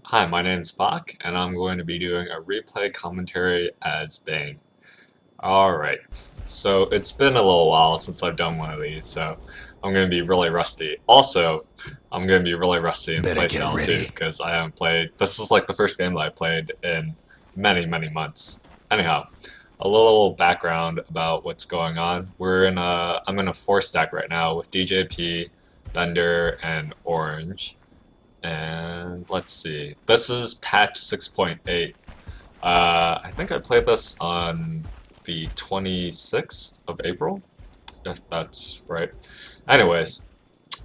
Hi, my name's Bach, and I'm going to be doing a replay commentary as Bane. Alright, so it's been a little while since I've done one of these, so I'm going to be really rusty. Also, I'm going to be really rusty in Better get playstyle too, ready. because I haven't played. This is like the first game that I played in many months. Anyhow, a little background about what's going on. I'm in a 4-stack right now with DJP, Thunder, and Orange. And let's see. This is patch 6.8. I think I played this on the 26th of April, if that's right. Anyways,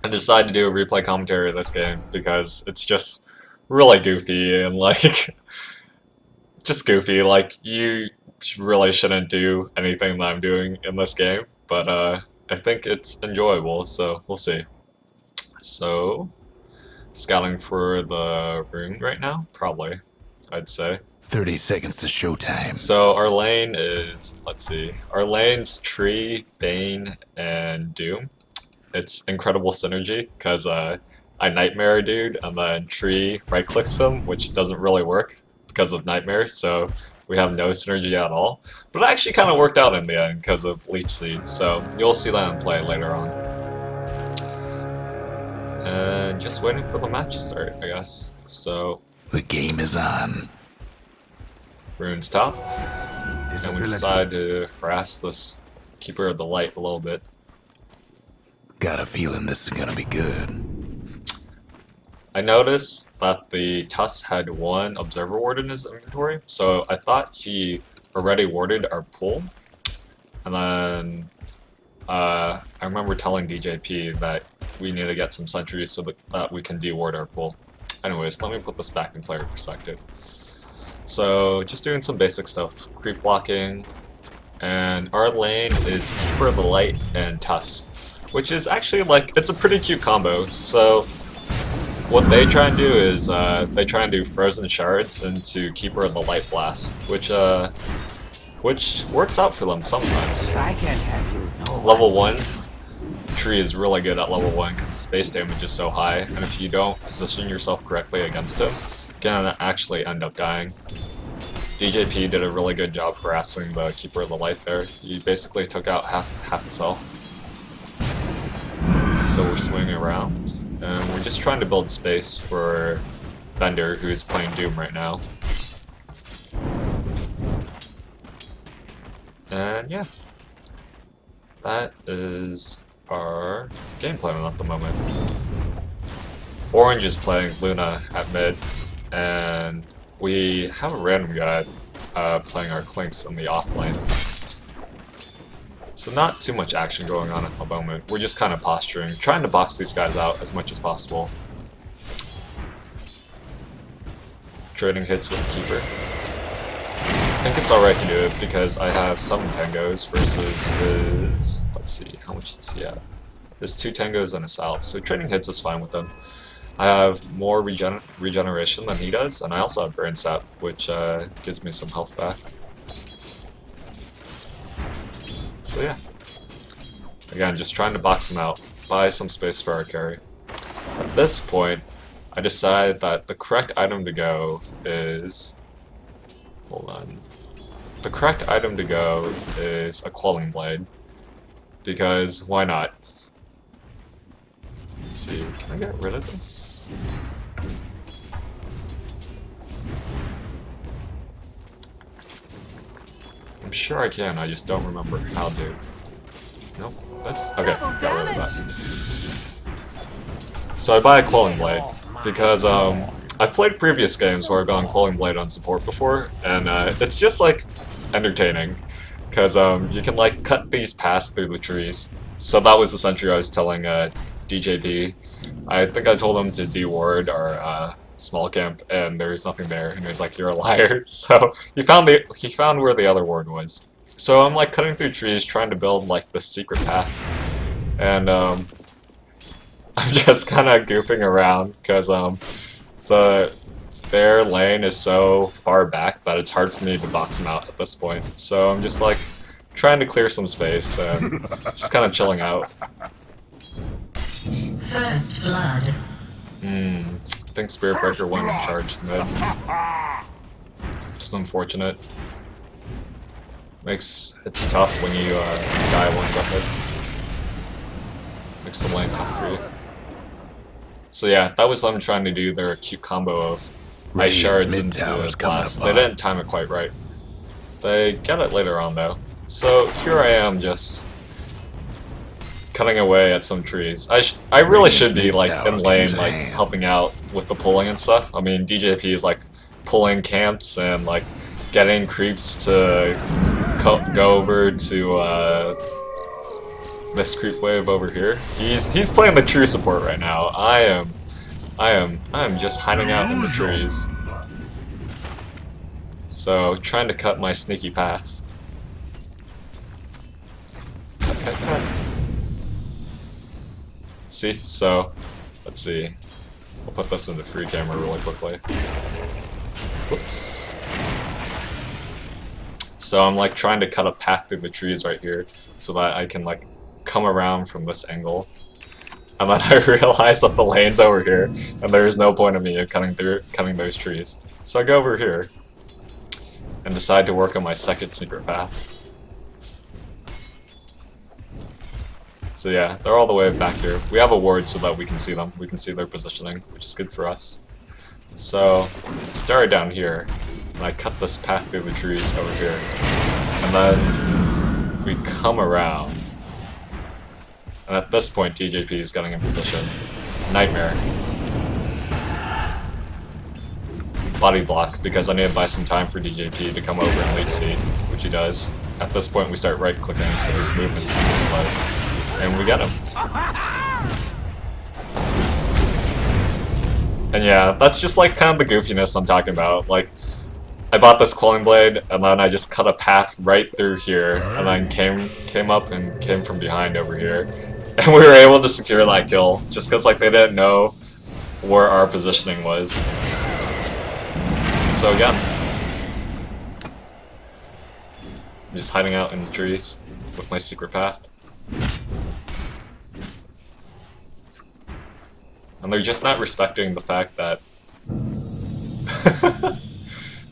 I decided to do a replay commentary of this game because it's just really goofy and like just goofy. Like you really shouldn't do anything that I'm doing in this game, but I think it's enjoyable, so we'll see. So scouting for the rune right now? Probably, I'd say. 30 seconds to showtime. So our lane is, let's see, our lane's Tree, Bane, and Doom. It's incredible synergy, because I Nightmare a dude, and then Tree right-clicks him, which doesn't really work because of Nightmare, so we have no synergy at all. But it actually kind of worked out in the end because of Leech Seed, so you'll see that in play later on. And just waiting for the match to start, I guess. So The game is on. runes top, and we decide to harass this Keeper of the Light a little bit. Got a feeling this is gonna be good. I noticed that the Tuss had one Observer Ward in his inventory, so I thought he already warded our pool. And then I remember telling DJP that we need to get some sentries so that we can de-ward our pool. Anyways, let me put this back in player perspective. So, just doing some basic stuff. Creep blocking, and our lane is Keeper of the Light and Tuss, which is actually like, it's a pretty cute combo. So, what they try and do is, they try and do Frozen Shards into Keeper of the Light Blast, which works out for them sometimes. I can't have you. No Level 1, Tree is really good at level 1 because his base damage is so high, and if you don't position yourself correctly against him, you can actually end up dying. DJP did a really good job harassing the Keeper of the Light there. He basically took out half his health. So we're swinging around, and we're just trying to build space for Bender, who's playing Doom right now. And yeah, that is our game plan at the moment. Orange is playing Luna at mid, and we have a random guy playing our Clinks in the off lane. So not too much action going on at the moment. We're just kind of posturing, trying to box these guys out as much as possible. Trading hits with the Keeper. I think it's alright to do it because I have 7 tangos versus his, let's see, how much does he have? His 2 tangos and a salve, so trading hits is fine with them. I have more regeneration than he does, and I also have burn sap, which gives me some health back. So yeah. Again, just trying to box him out, buy some space for our carry. At this point, I decide that the correct item to go is... Hold on. The correct item to go is a Quelling Blade, because why not? Let's see, can I get rid of this? I'm sure I can, I just don't remember how to. Nope, that's... Okay, got rid of that. So I buy a Quelling Blade, because I've played previous games where I've gone Quelling Blade on support before, and it's just like entertaining, because you can like cut these paths through the trees. So that was the sentry I was telling DJB. I think I told him to de-ward our small camp, and there was nothing there, and he was like, "You're a liar." So he found where the other ward was. So I'm like cutting through trees, trying to build like the secret path, and I'm just kind of goofing around because their lane is so far back that it's hard for me to box them out at this point. So I'm just like trying to clear some space and just kind of chilling out. First blood. think Spirit Breaker went and charged mid. Just unfortunate. It's tough when you die once up mid. Makes the lane tough for you. So yeah, that was them trying to do their cute combo of ice shards into blast. They didn't time it quite right. They get it later on though. So here I am just cutting away at some trees. I really should be like in lane, like helping out with the pulling and stuff. I mean, DJP is like pulling camps and like getting creeps to go over to this creep wave over here. He's playing the true support right now. I am just hiding out in the trees. So trying to cut my sneaky path. Cut. See, so let's see. I'll put this into free camera really quickly. Whoops. So I'm like trying to cut a path through the trees right here so that I can like come around from this angle. And then I realize that the lane's over here and there is no point of me cutting those trees. So I go over here and decide to work on my second secret path. So yeah, they're all the way back here. We have a ward so that we can see them. We can see their positioning, which is good for us. So, start down here, and I cut this path through the trees over here. And then we come around. And at this point, TJP is getting in position. Nightmare. Body block, because I need to buy some time for DJP to come over and lead C, which he does. At this point, we start right-clicking, because his movement speed is slow. And we get him. And yeah, that's just like kind of the goofiness I'm talking about. Like, I bought this Quelling blade, and then I just cut a path right through here, and then came up and came from behind over here. And we were able to secure that kill, just because like they didn't know where our positioning was. So again, I'm just hiding out in the trees with my secret path. And they're just not respecting the fact that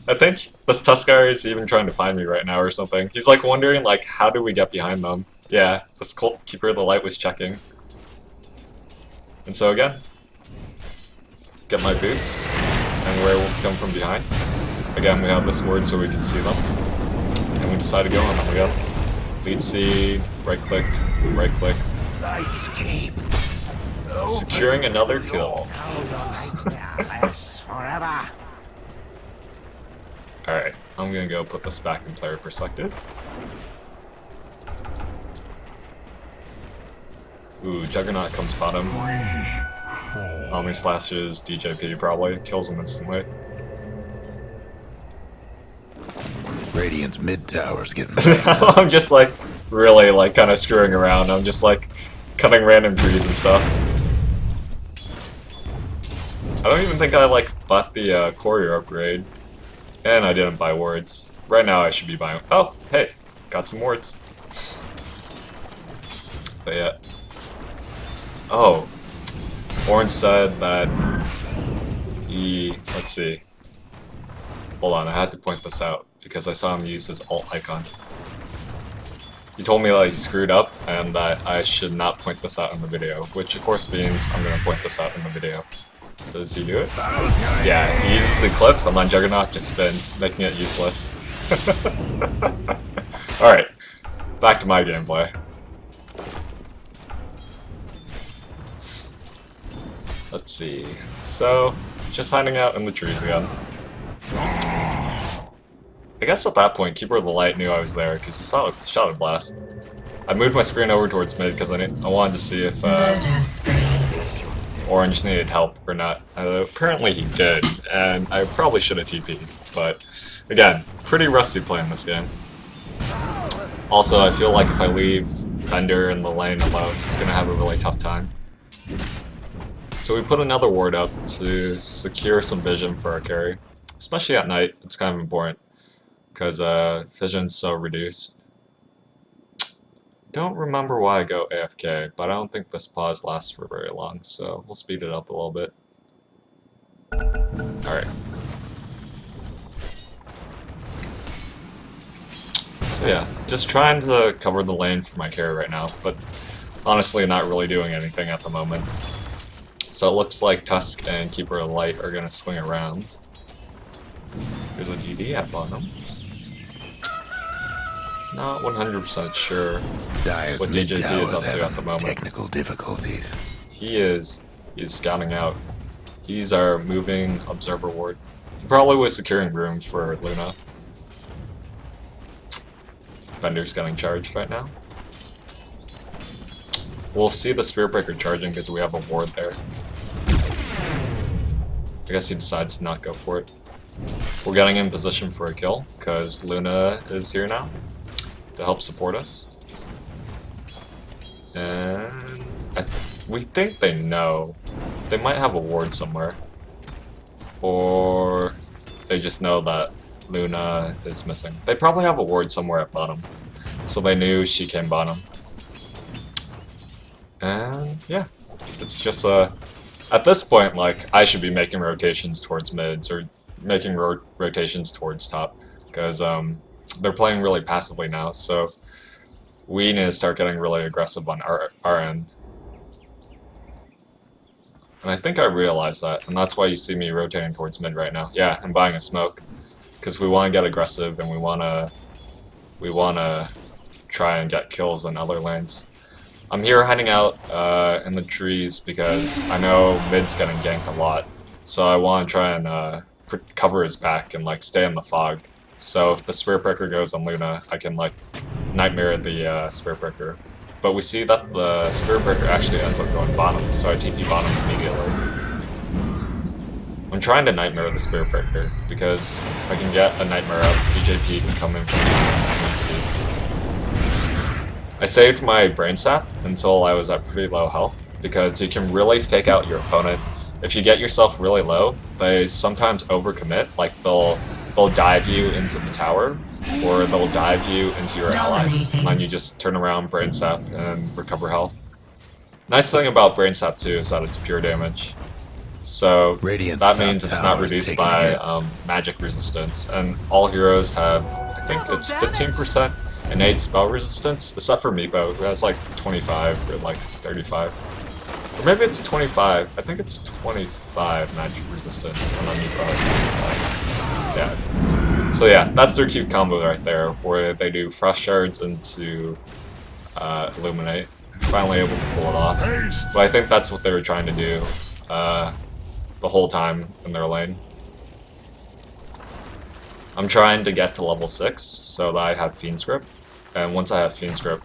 I think this Tuskar is even trying to find me right now or something. He's like wondering like how do we get behind them? Yeah, this Cult Keeper of the Light was checking. And so again, get my boots, and we're able to come from behind. Again, we have this ward so we can see them. And we decide to go on them again. Lead C, right click, right click. Securing another kill. Alright, I'm gonna go put this back in player perspective. Ooh, Juggernaut comes bottom. Omni slashes DJP probably, kills him instantly. Radiant's mid tower's getting I'm just like really like kind of screwing around. I'm just like cutting random trees and stuff. I don't even think I like bought the courier upgrade, and I didn't buy wards. Right now I should be buying. Oh, hey, got some wards. But yeah. Oh, Orange said that he. Let's see. Hold on, I had to point this out because I saw him use his alt icon. He told me that he screwed up and that I should not point this out in the video, which of course means I'm gonna point this out in the video. Does he do it? Yeah, he uses Eclipse and then Juggernaut just spins, making it useless. Alright, back to my gameplay. Let's see. So, just hiding out in the trees again. I guess at that point, Keeper of the Light knew I was there because he saw a shot of blast. I moved my screen over towards mid because I wanted to see if Orange needed help or not. Apparently he did, and I probably should have TP'd, but again, pretty rusty playing this game. Also, I feel like if I leave Bender in the lane alone, he's gonna have a really tough time. So we put another ward up to secure some vision for our carry. Especially at night, it's kind of important, because vision's so reduced. Don't remember why I go AFK, but I don't think this pause lasts for very long, so we'll speed it up a little bit. Alright. So yeah, just trying to cover the lane for my carry right now, but honestly not really doing anything at the moment. So it looks like Tusk and Keeper of Light are going to swing around. There's a DD at bottom. Not 100% sure Dyer's what mid DJP is up tower's to at the having moment. technical difficulties. He's scouting out. He's our moving observer ward. He probably was securing rooms for Luna. Bender's getting charged right now. We'll see the Spirit Breaker charging because we have a ward there. I guess he decides to not go for it. We're getting in position for a kill because Luna is here now to help support us. And we think they know. They might have a ward somewhere. Or they just know that Luna is missing. They probably have a ward somewhere at bottom. So they knew she came bottom. And yeah, it's just at this point, like, I should be making rotations towards mids or making rotations towards top because they're playing really passively now. So we need to start getting really aggressive on our end. And I think I realized that, and that's why you see me rotating towards mid right now. Yeah, I'm buying a smoke because we want to get aggressive and we want to try and get kills in other lanes. I'm here hiding out in the trees because I know mid's getting ganked a lot, so I want to try and cover his back and like stay in the fog. So if the Spirit Breaker goes on Luna, I can like Nightmare the Spirit Breaker. But we see that the Spirit Breaker actually ends up going bottom, so I TP bottom immediately. I'm trying to Nightmare the Spirit Breaker because if I can get a Nightmare up, DJP can come in from the I saved my Brain Sap until I was at pretty low health because you can really fake out your opponent. If you get yourself really low, they sometimes overcommit, like they'll dive you into the tower or they'll dive you into your allies and then you just turn around, Brain Sap, and recover health. Nice thing about Brain Sap too is that it's pure damage. So Radiant's that top means it's not tower is reduced taking by hits. magic resistance, and all heroes have, I think it's 15% innate spell resistance, except for Meepo, who has like 25 or like 35. Or maybe it's 25, I think it's 25 magic resistance, and then Meepo has 25. Yeah. So yeah, that's their cute combo right there, where they do Frost Shards into Illuminate. Finally able to pull it off. But I think that's what they were trying to do the whole time in their lane. I'm trying to get to level 6 so that I have Fiend's Grip, and once I have Fiend's Grip,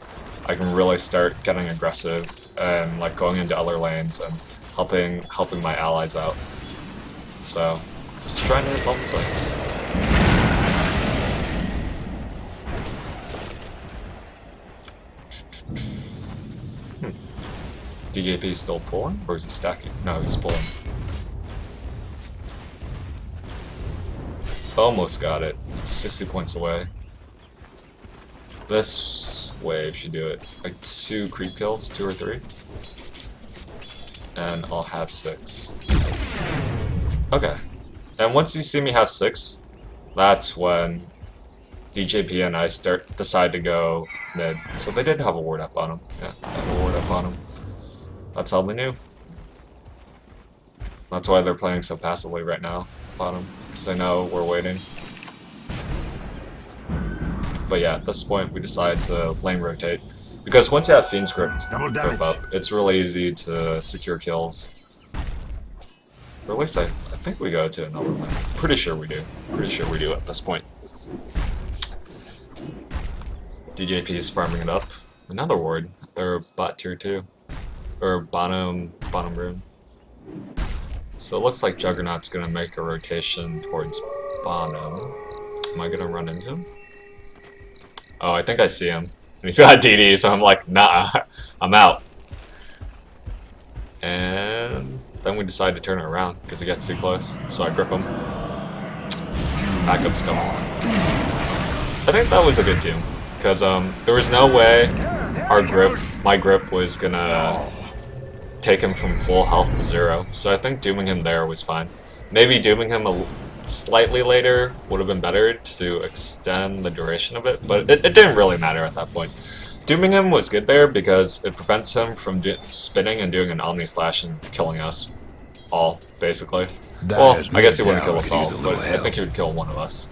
I can really start getting aggressive and like going into other lanes and helping my allies out. So, just trying to hit level 6. DJP still pulling, or is he stacking? No, he's pulling. Almost got it. 60 points away. This wave should do it. Like 2 creep kills, 2 or 3. And I'll have 6. Okay. And once you see me have 6, that's when DJP and I decide to go mid. So they did have a ward up on him. Yeah, they have a ward up on him. That's how they knew. That's why they're playing so passively right now, bottom, because they know we're waiting. But yeah, at this point we decide to lane rotate, because once you have Fiend's Grip up, it's really easy to secure kills. Or at least I think we go to another lane. Pretty sure we do. Pretty sure we do at this point. DJP is farming it up. Another ward. They're bot tier 2. Or bottom room. So it looks like Juggernaut's gonna make a rotation towards bottom. Am I gonna run into him? Oh, I think I see him. And he's got DD, so I'm like, nah, I'm out. And then we decide to turn it around because he gets too close. So I grip him. Backup's coming. I think that was a good doom. Because there was no way my grip was gonna take him from full health to 0. So I think dooming him there was fine. Maybe dooming him slightly later would have been better to extend the duration of it, but it didn't really matter at that point. Dooming him was good there because it prevents him from spinning and doing an Omni Slash and killing us all, basically. Well, I guess he wouldn't kill us all, but I think he would kill one of us.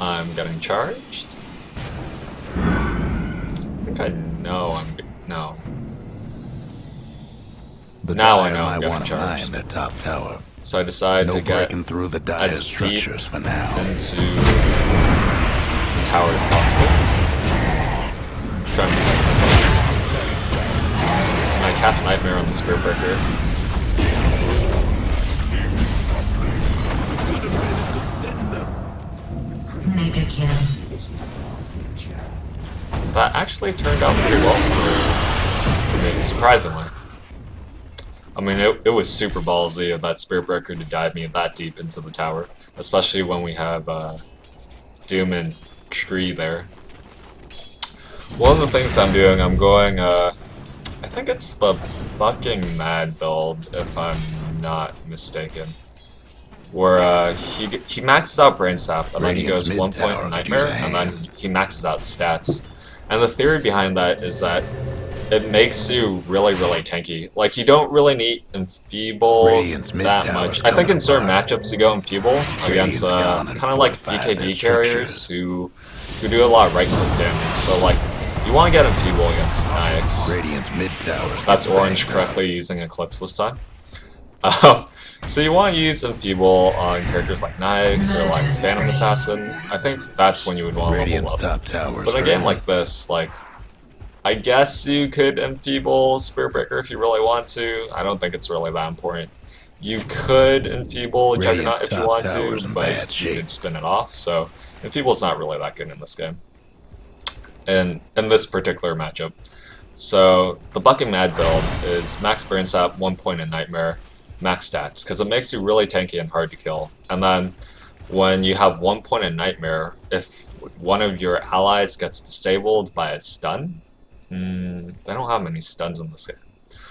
I'm getting charged. I think I know I'm... no. But now I know I'm getting charged. In their top tower. So I decide to get through the Dire's structures for now. Into the tower as possible. Trying to protect myself. And I cast Nightmare on the Spirit Breaker. Mega kill. That actually turned out pretty well for me, surprisingly. I mean, it was super ballsy of that Spirit Breaker to dive me that deep into the tower, especially when we have Doom and Tree there. One of the things I'm doing, I'm going, I think it's the Bucking Mad build, if I'm not mistaken. Where he maxes out Brain Sap, and then he goes 1 point in Nightmare, and then he maxes out stats. And the theory behind that is that it makes you really, really tanky. Like, you don't really need Enfeeble that much. I think in certain matchups you go Enfeeble against kind of like BKB carriers who do a lot of right-click damage. So, like, you want to get Enfeeble against Nyx. That's Orange correctly using Eclipse this time. So you want to use Enfeeble on characters like Nyx or like Phantom Assassin. I think that's when you would want to level up. But in a game like this, like, I guess you could Enfeeble Spirit Breaker if you really want to. I don't think it's really that important. You could Enfeeble Juggernaut if you want to, but you could spin it off, so Enfeeble's not really that good in this game. And in this particular matchup. So the Bucking Mad build is max Burn Sap, 1 point in Nightmare, max stats, because it makes you really tanky and hard to kill. And then when you have 1 point in Nightmare, if one of your allies gets disabled by a stun, they don't have many stuns in this game.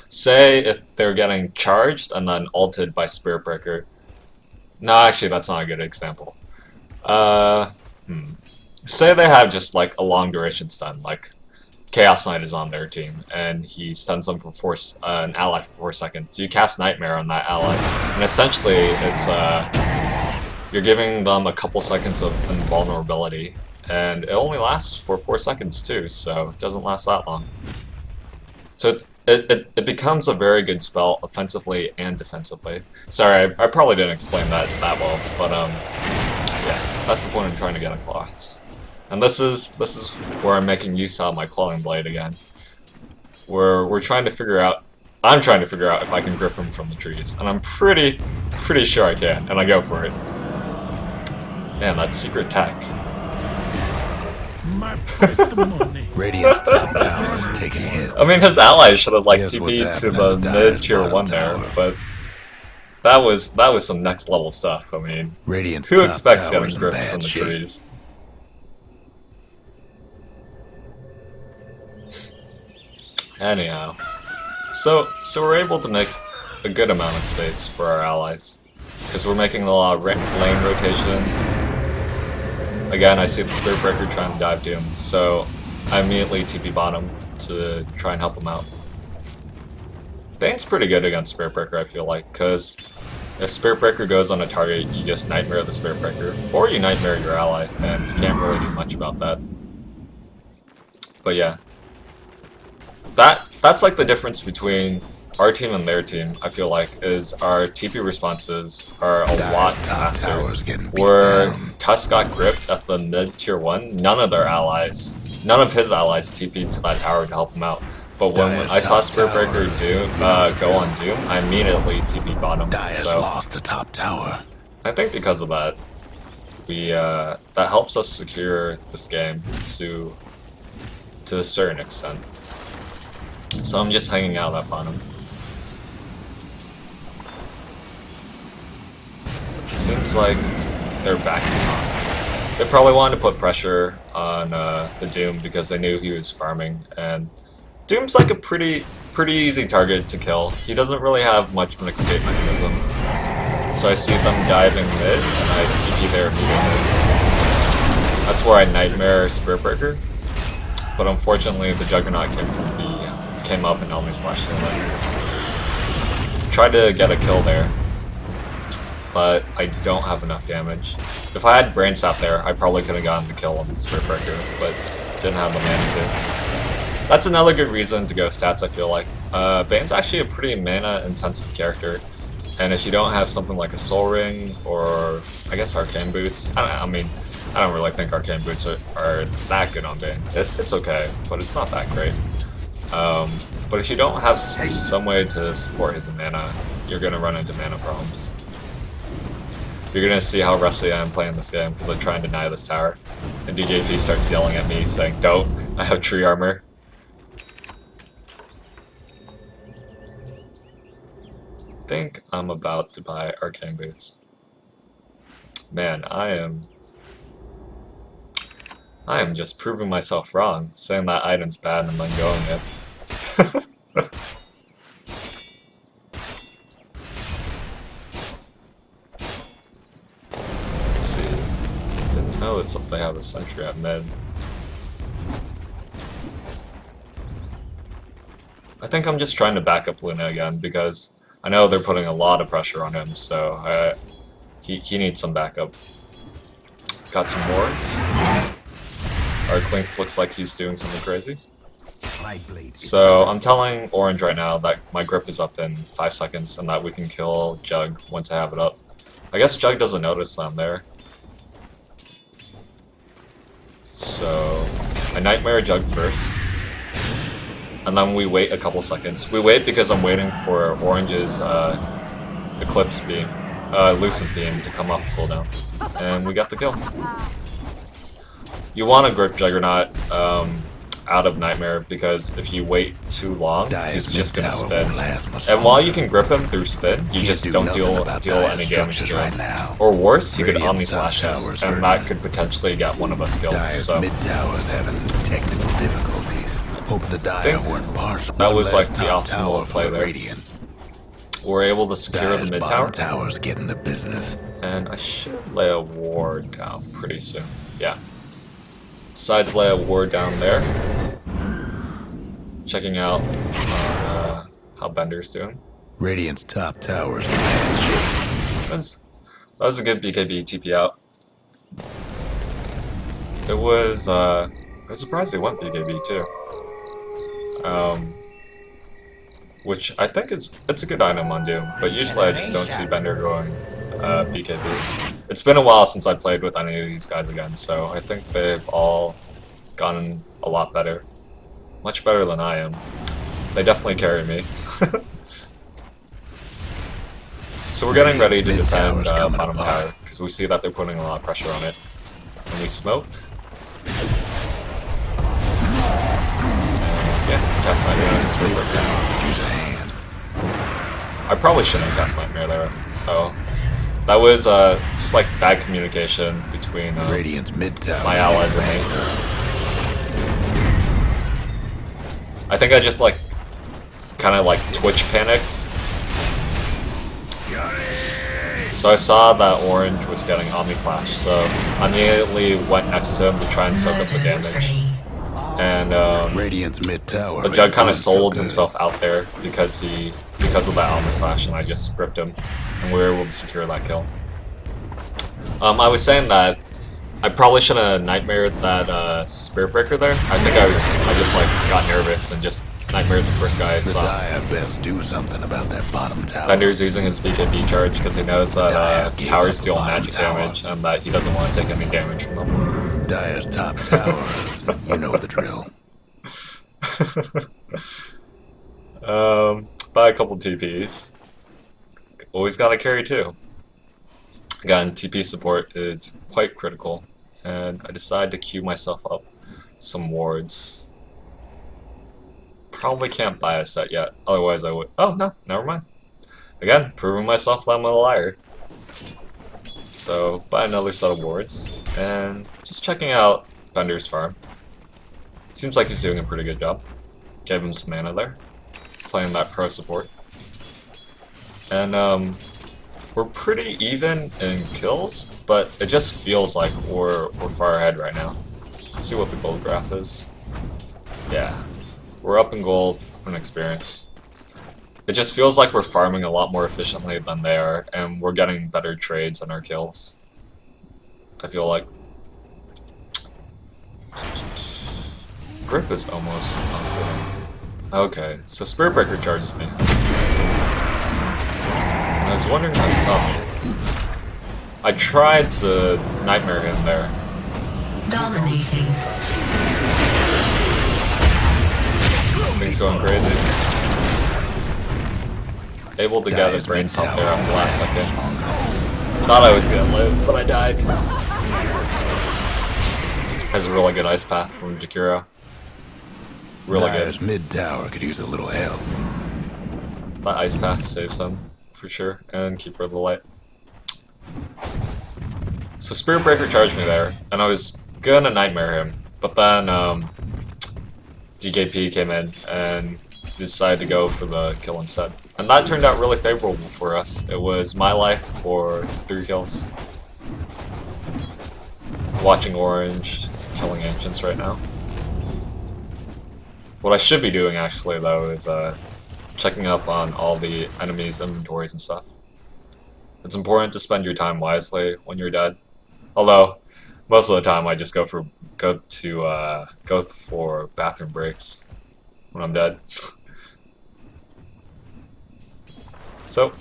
Say if they're getting charged and then ulted by Spirit Breaker. No, actually that's not a good example. Say they have just like a long duration stun, like Chaos Knight is on their team, and he stuns them for an ally for 4 seconds. So you cast Nightmare on that ally, and essentially it's you're giving them a couple seconds of invulnerability, and it only lasts for 4 seconds too, so it doesn't last that long. So it becomes a very good spell offensively and defensively. Sorry, I probably didn't explain that well, but yeah, that's the point I'm trying to get across. And this is where I'm making use of my Quelling Blade again. We're trying to figure out. I'm trying to figure out if I can grip him from the trees, and I'm pretty sure I can, and I go for it. Man, that secret tech. Radiant's top tower is taking hits. I mean, his allies should have like TP'd to the mid tier 1 there, but that was some next level stuff. I mean, who expects getting gripped from the trees? Anyhow, so we're able to make a good amount of space for our allies, because we're making a lot of lane rotations. Again, I see the Spirit Breaker trying to dive Doom, so I immediately TP bottom to try and help him out. Bane's pretty good against Spirit Breaker, I feel like, because if Spirit Breaker goes on a target, you just Nightmare the Spirit Breaker, or you Nightmare your ally, and you can't really do much about that. But yeah. That's like the difference between our team and their team, I feel like, is our TP responses are a lot faster. Where Tusk got gripped at the mid tier 1, none of his allies TP'd to that tower to help him out. But when I saw Spirit Breaker go on Doom, I immediately TP bottom. So lost the top tower. I think because of that, that helps us secure this game to a certain extent. So I'm just hanging out up on him. It seems like they're backing off. They probably wanted to put pressure on the Doom because they knew he was farming, and Doom's like a pretty pretty easy target to kill. He doesn't really have much of an escape mechanism. So I see them diving mid, and I TP there immediately. That's where I Nightmare Spiritbreaker. But unfortunately, the Juggernaut came up and only slashed him. Tried to get a kill there, but I don't have enough damage. If I had Brain Sap there, I probably could have gotten the kill on the Spiritbreaker, but didn't have the mana to. That's another good reason to go stats, I feel like. Bane's actually a pretty mana-intensive character, and if you don't have something like a Soul Ring, or I guess Arcane Boots, I don't really think Arcane Boots are that good on Bane. It's okay, but it's not that great. But if you don't have some way to support his mana, you're going to run into mana problems. You're going to see how rusty I am playing this game because I try and deny this tower. And DJP starts yelling at me saying, "Don't, I have tree armor." I think I'm about to buy Arcane Boots. Man, I am just proving myself wrong, saying that item's bad and then going it. Let's see. Didn't notice if they have a sentry at mid. I think I'm just trying to back up Luna again because I know they're putting a lot of pressure on him, so he needs some backup. Got some wards. Our Clinks looks like he's doing something crazy. So I'm telling Orange right now that my grip is up in 5 seconds and that we can kill Jug once I have it up. I guess Jug doesn't notice that I'm there. So I Nightmare Jug first. And then we wait a couple seconds. We wait because I'm waiting for Orange's Eclipse Beam, Lucent Beam to come off cooldown. And we got the kill. You want to grip Juggernaut out of Nightmare because if you wait too long, he's just going to spin. And while you can grip him through spin, you just don't deal any damage to him. Or worse, you could Omni Slash us, and that could potentially get one of us killed. So mid-tower's having technical difficulties. Hope the Dire weren't partial. That was like the optimal play there. Radiant. We're able to secure the mid tower. Tower's getting the business. And I should lay a ward down pretty soon. Yeah. Decide to lay a ward down there. Checking out how Bender's doing. Radiant's top tower's in bad shape. That was a good BKB TP out. It was I was surprised they went BKB too. Which I think it's a good item on Doom, but usually I just don't see Bender going BKB. It's been a while since I played with any of these guys again, so I think they've all gotten a lot better. Much better than I am. They definitely carry me. So we're getting ready to defend bottom tower, because we see that they're putting a lot of pressure on it. And we smoke. Yeah, cast Nightmare. Use a hand. I probably shouldn't have cast Nightmare there. Oh. That was just like bad communication between Radiant's mid-tower. My allies and me. I think I just like kind of like Twitch panicked. So I saw that Orange was getting Omni Slash, so I immediately went next to him to try and soak up the damage. And Radiant's mid-tower. the Jug kind of sold himself out there because of that Omni Slash, and I just gripped him, and we were able to secure that kill. I was saying that I probably should have Nightmared that Spirit Breaker there. I think I just like got nervous and just Nightmared the first guy I saw. Dire best do something about that bottom tower. Bender's using his BKB charge because he knows that towers deal magic damage and that he doesn't want to take any damage from them. Dire's top tower. You know the drill. Buy a couple TPs. Always gotta carry two. Again, TP support is quite critical, and I decided to queue myself up some wards. Probably can't buy a set yet, otherwise I would. Oh no, never mind. Again, proving myself that I'm a liar. So, buy another set of wards, and just checking out Bender's farm. Seems like he's doing a pretty good job. Gave him some mana there. playing that pro support. And we're pretty even in kills, but it just feels like we're far ahead right now. Let's see what the gold graph is. Yeah, we're up in gold and experience. It just feels like we're farming a lot more efficiently than they are, and we're getting better trades on our kills. I feel like. Grip is almost on point. Okay, so Spirit Breaker charges me. And I was wondering myself. I tried to Nightmare him there. Dominating. Things going crazy. Able to get a brain stomp there at the last second. Thought I was gonna live, but I died. Has a really good ice path from Jakiro. Really Dyer's good. mid tower could use a little help. That ice path saves them, for sure. And Keeper of the Light. So Spirit Breaker charged me there, and I was gonna Nightmare him, but then DJP came in and decided to go for the kill instead. And that turned out really favorable for us. It was my life for 3 kills. Watching Orange killing Ancients right now. What I should be doing actually though is checking up on all the enemies' inventories and stuff. It's important to spend your time wisely when you're dead. Although most of the time I just go for bathroom breaks when I'm dead. So,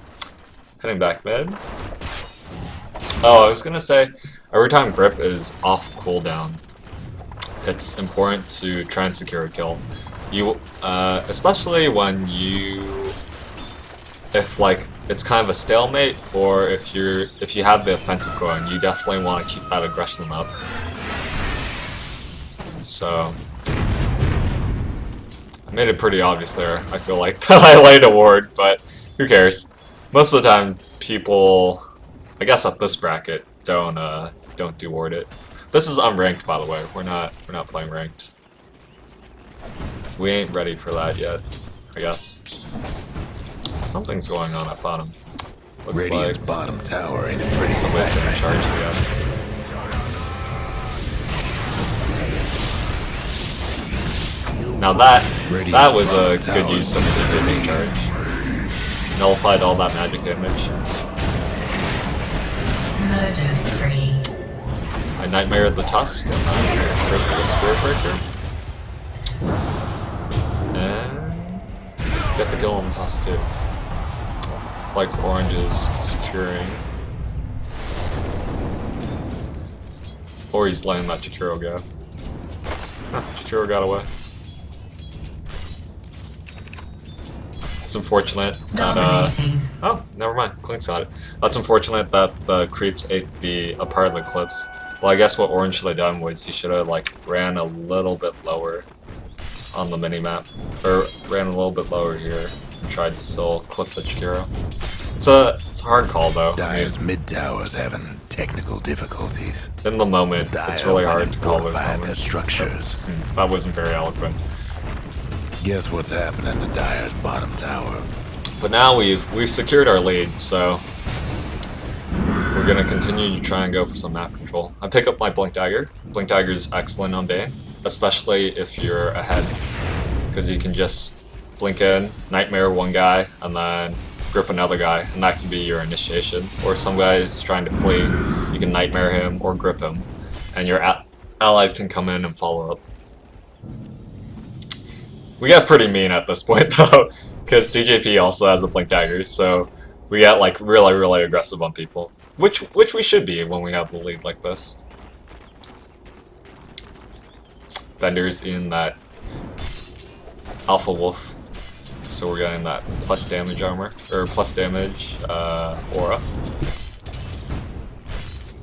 heading back mid. Oh, I was gonna say, every time grip is off cooldown, it's important to try and secure a kill. You, especially when if like it's kind of a stalemate, or if you have the offensive going, you definitely want to keep that aggression up. So, I made it pretty obvious there. I feel like that I laid a ward, but who cares? Most of the time, people, I guess at this bracket, don't do ward it. This is unranked, by the way. We're not playing ranked. We ain't ready for that yet, I guess. Something's going on at bottom. Looks Radiant's like bottom tower ain't a pretty somebody's sight. gonna charge again. Now that was a good use of the DJP charge. Nullified all that magic damage. Murder spree. I Nightmared the Tusk and then crit the Spirit Breaker. And get the kill on the Tusk too. It's like Orange is securing. Or he's letting that Jakiro go. Huh, Jakiro got away. It's unfortunate that oh, never mind. Clink's got it. That's unfortunate that the creeps ate a part of the clips. Well, I guess what Orange should have done was he should have like ran a little bit lower on the minimap, or ran a little bit lower here and tried to still clip the Jakiro. It's a hard call though. Dyer's mid tower's having technical difficulties. In the moment, it's really hard to call those their moments. structures. That wasn't very eloquent. Guess what's happening to Dyer's bottom tower? But now we've secured our lead, so we're gonna continue to try and go for some map control. I pick up my Blink Dagger. Blink Dagger is excellent on Bane, especially if you're ahead, because you can just blink in, Nightmare one guy, and then grip another guy, and that can be your initiation. Or some guy is trying to flee, you can Nightmare him or grip him, and your allies can come in and follow up. We got pretty mean at this point though, because DJP also has a Blink Dagger, so we got like really aggressive on people, which we should be when we have the lead like this. Vendor's in that Alpha Wolf, so we're getting that plus damage armor, or plus damage aura.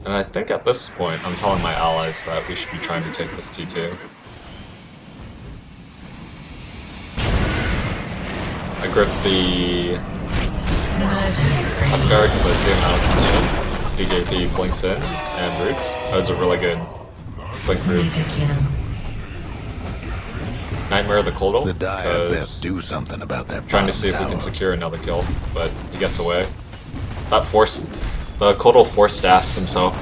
And I think at this point, I'm telling my allies that we should be trying to take this T2. I grip the Tuskar because I see him out of position. DJP blinks in and roots. That was a really good blink root. Nightmare the Coldle, The Dire because best do something about that trying to bottom see if we can tower. secure another kill, but he gets away. That the Coldle force staffs himself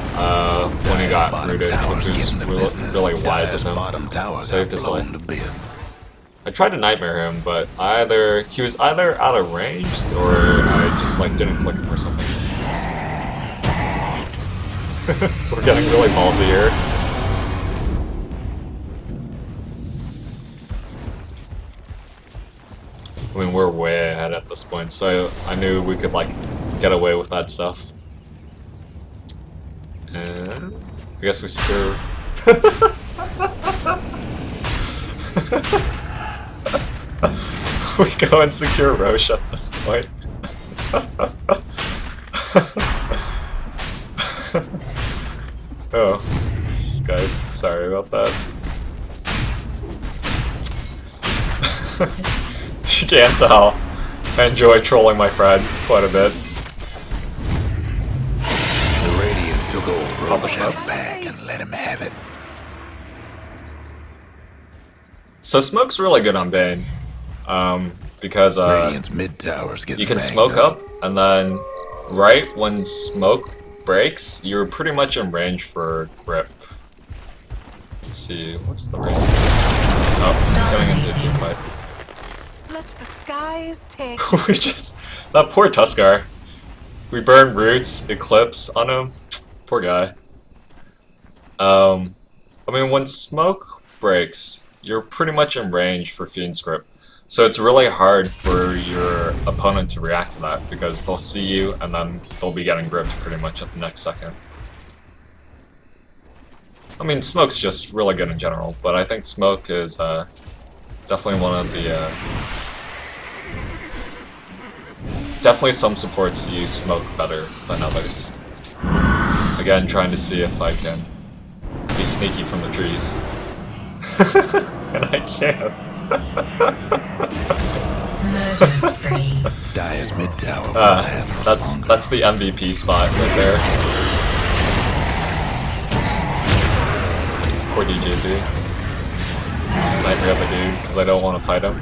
when he got Bottom rooted, tower's which was getting the really, business. really wise of Dire's him. bottom tower Saved got his blown life. to bits. I tried to Nightmare him, but he was either out of range or I just like didn't click him or something. We're getting really ballsy here. I mean, we're way ahead at this point, so I knew we could like get away with that stuff. And I guess we secure. We go and secure Roche at this point. Oh, Skype, sorry about that. You can't tell. I enjoy trolling my friends quite a bit. The Radiant took old Roche smoke. out back and let him have it. So smoke's really good on Bane, because Radiant's mid tower's getting you can banged smoke up, and then right when smoke breaks, you're pretty much in range for grip. Let's see, what's the range? Oh, going into a team fight. Let the skies take. We just that poor Tuskar. We burned roots, Eclipse on him. Poor guy. I mean, when smoke breaks, you're pretty much in range for Fiend's grip. So it's really hard for your opponent to react to that because they'll see you and then they'll be getting gripped pretty much at the next second. I mean, smoke's just really good in general, but I think smoke is definitely one of the definitely some supports use smoke better than others. Again, trying to see if I can be sneaky from the trees. And I can't. Murder spree. Dire's mid tower won't last much longer. That's the MVP spot right there. Poor DJB. Just sniper at the dude because I don't want to fight him.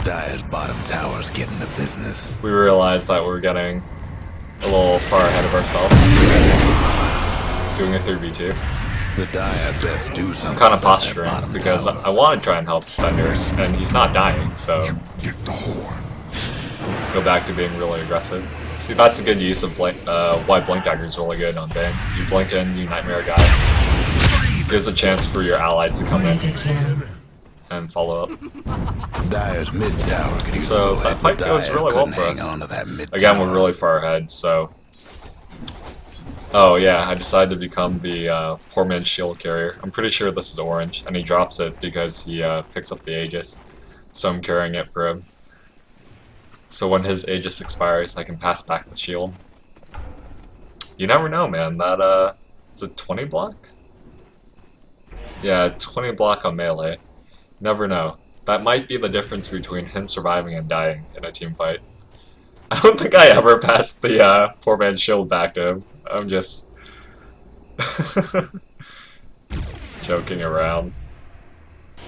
Dire's bottom tower's getting the business. We realized that we're getting a little far ahead of ourselves. Doing a 3v2. The Dire best do something. I'm kind of about that posturing bottom because tower. I want to try and help defenders, and he's not dying, so go back to being really aggressive. See, that's a good use of why Blink Dagger is really good on Bane. You blink in, you Nightmare a guy. Gives a chance for your allies to come in Mega kill. and follow up. Dire's mid tower could use So a little that help, fight but goes Dire really well couldn't for hang us. on to that mid Again, tower. we're really far ahead, so... Oh yeah, I decided to become the poor man's shield carrier. I'm pretty sure this is orange, and he drops it because he picks up the Aegis. So I'm carrying it for him. So when his Aegis expires, I can pass back the shield. You never know, man. That, is it 20 block? Yeah, 20 block on melee. Never know. That might be the difference between him surviving and dying in a team fight. I don't think I ever passed the poor man's shield back to him. I'm just joking around. I'm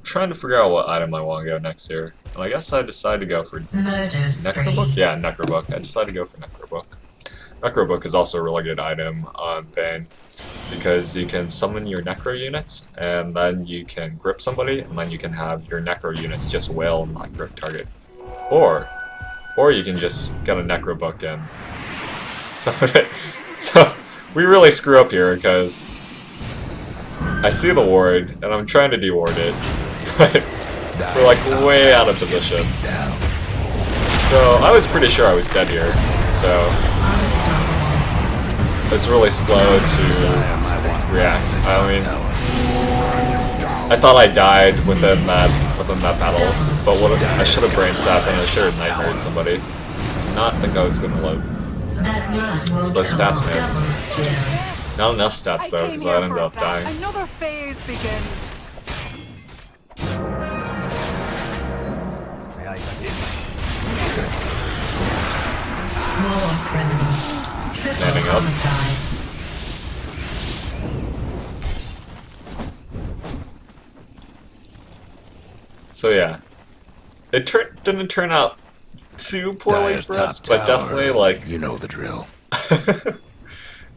trying to figure out what item I want to go next here. And I guess I decided to go for Murder Necrobook? spree. Yeah, Necrobook. I decided to go for Necrobook. Necrobook is also a really good item on Bane because you can summon your Necro units and then you can grip somebody and then you can have your Necro units just wail and not grip target. Or you can just get a Necrobook and summon it. So we really screw up here because I see the ward and I'm trying to deward it, but we're like way out of position. Down. So I was pretty sure I was dead here. So it's really slow to react. I mean, I thought I died within that battle, but what I should have brain sapped and I should have nightmared somebody. Did not think I was gonna live. That blood won't It's those stats, come. man. Double kill. Not enough stats though, because I ended up dying. Another phase begins. War criminal. Triple Standing up. homicide. So yeah, didn't turn out too poorly Dire's for us, top but tower, definitely like you know the drill.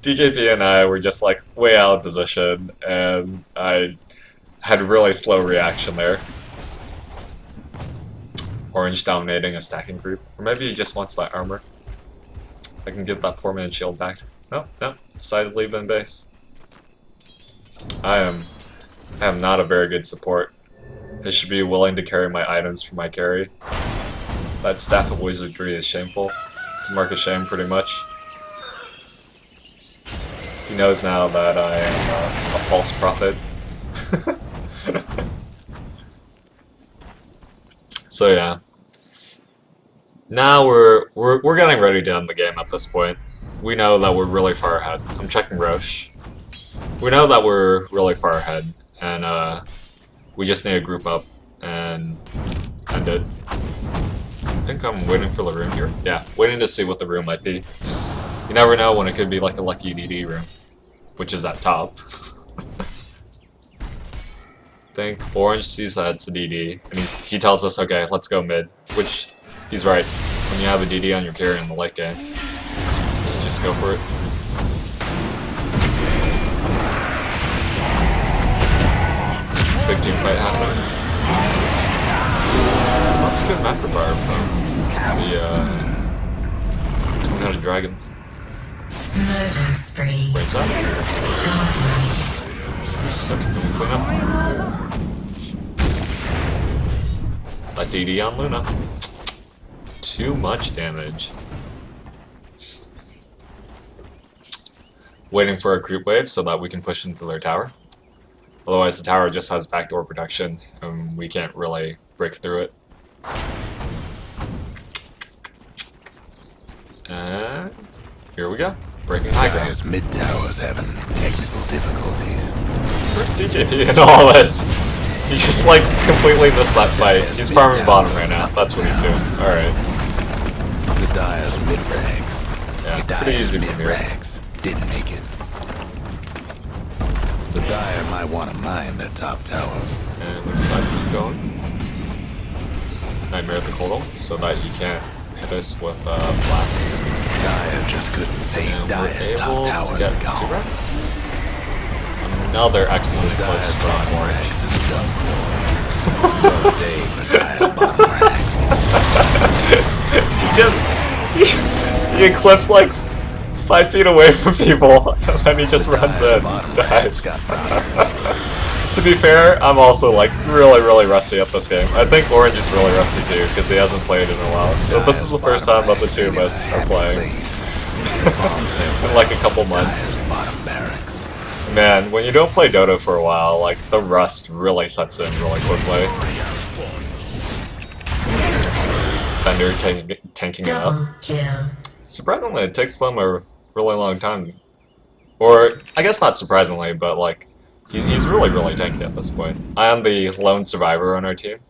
DJP and I were just like way out of position, and I had really slow reaction there. Orange dominating a stacking group, or maybe he just wants that armor. I can give that poor man shield back. No, decided to leave in base. I am not a very good support. I should be willing to carry my items for my carry. That Staff of Wizardry is shameful. It's a mark of shame, pretty much. He knows now that I am a false prophet. So yeah. Now we're getting ready to end the game at this point. We know that we're really far ahead. I'm checking Roche. We know that we're really far ahead, and we just need to group up and end it. I think I'm waiting for the room here. Yeah, waiting to see what the room might be. You never know when it could be like the lucky DD room, which is at top. I think Orange sees that it's a DD, and he tells us, okay, let's go mid, which he's right. When you have a DD on your carry in the late game, just go for it. Big team fight happening. That's a good macro bar from the Twin-Headed Dragon. Murder spree. Right side. Can we clean up? A DD on Luna. Too much damage. Waiting for a creep wave so that we can push into their tower. Otherwise the tower just has backdoor protection and we can't really break through it. And here we go. Breaking high ground. Dire's mid tower's having technical difficulties. Where's DJP in all this? He just like completely missed that fight. He's farming bottom right now. That's what he's doing. Alright. The Dire's mid rags. Yeah, The pretty Dire's easy mid from here. rags didn't make it. The Dire might want to mine their top tower. And we decide to keep going. Nightmare at the Coldal, so that he can't hit us with blast. Dire just couldn't save And we're Dire's top able tower. to get gone. 2 wrecks. Another excellent eclipse Dire's from bottom Orange. rags is done for. Another day for Dire's bottom rags. He eclipsed like 5 feet away from people, and then he just runs Dire's in. bottom Dies. rags got bottom. To be fair, I'm also like really rusty at this game. I think Orange is really rusty too, because he hasn't played in a while. So this is the first time that the two of us are playing in like a couple months. Bottom barracks. Man, when you don't play Dota for a while, like the rust really sets in really quickly. Fender tanking it up. Double kill. Surprisingly, it takes them a really long time. Or, I guess not surprisingly, but like, he's really tanky at this point. I am the lone survivor on our team.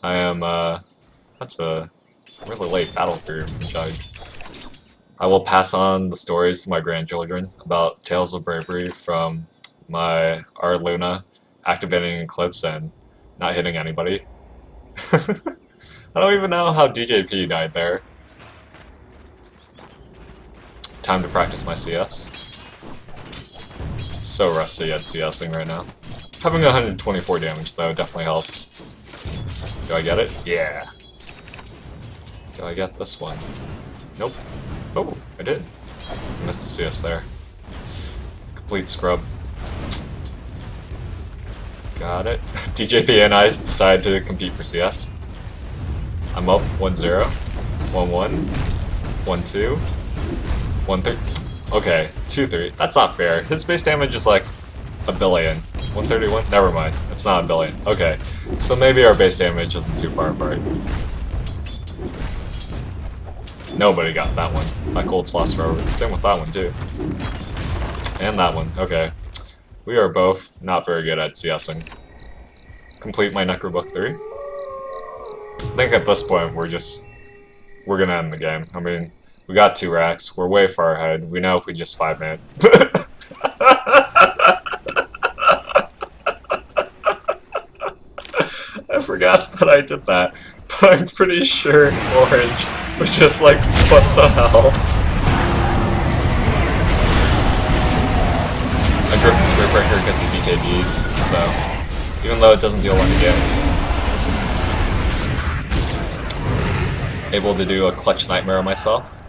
I am, that's a really late battle for your judge. I will pass on the stories to my grandchildren about tales of bravery from our Luna activating Eclipse and not hitting anybody. I don't even know how DJP died there. Time to practice my CS. So rusty at CSing right now. Having 124 damage though definitely helps. Do I get it? Yeah. Do I get this one? Nope. Oh, I did. I missed the CS there. Complete scrub. Got it. DJP and I decided to compete for CS. I'm up 1-0, 1-1, 1-2, 1-3. Okay, 2-3. That's not fair. His base damage is like a billion. 131? Never mind. It's not a billion. Okay, so maybe our base damage isn't too far apart. Nobody got that one. My cold's lost forever. Same with that one too. And that one. Okay. We are both not very good at CSing. Complete my Necrobook 3. I think at this point we're gonna end the game. I mean, we got 2 racks, we're way far ahead. We know if we just 5-man. forgot that I did that, but I'm pretty sure Orange was just like, what the hell? A Griffin Spear Breaker gets the BKBs, so even though it doesn't deal any damage. Able to do a Clutch Nightmare on myself.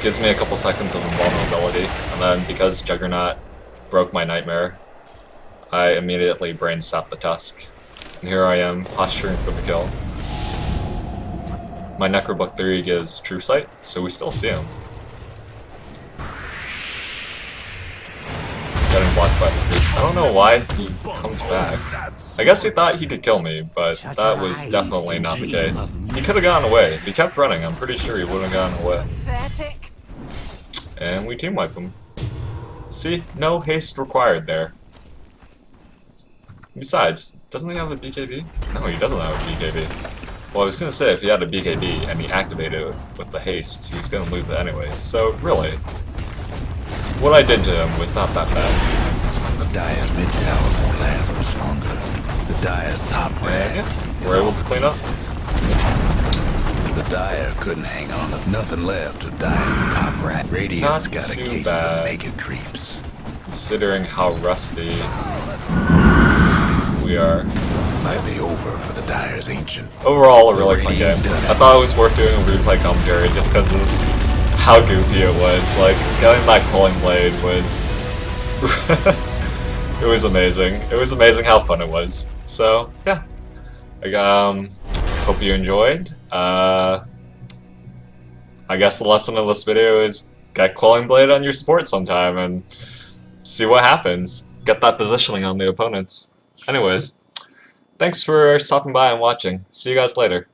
Gives me a couple seconds of invulnerability, and then because Juggernaut broke my Nightmare, I immediately brain sap the Tusk. And here I am, posturing for the kill. My Necrobook 3 gives True Sight, so we still see him. Getting blocked by the creep. I don't know why he comes back. I guess he thought he could kill me, but that was definitely not the case. He could have gotten away. If he kept running, I'm pretty sure he would have gotten away. Pathetic. And we team wipe him. See? No haste required there. Besides, doesn't he have a BKB? No, he doesn't have a BKB. Well, I was gonna say if he had a BKB and he activated it with the haste, he was gonna lose it anyways. So, really, what I did to him was not that bad. The Dire's mid tower won't last much longer. The Dire's top And rank. we're able to clean up. The Dire couldn't hang on to nothing left of Dire's top rank. Radiant's Not got a too case bad. of the naked creeps. Considering how rusty we are. Might be over for the Dire's ancient. Overall, a really fun game. I thought it was worth doing a replay commentary just because of how goofy it was. Like, getting that Quelling Blade was... it was amazing. It was amazing how fun it was. So, yeah. Hope you enjoyed. I guess the lesson of this video is get Quelling Blade on your support sometime and see what happens. Get that positioning on the opponents. Anyways, thanks for stopping by and watching. See you guys later.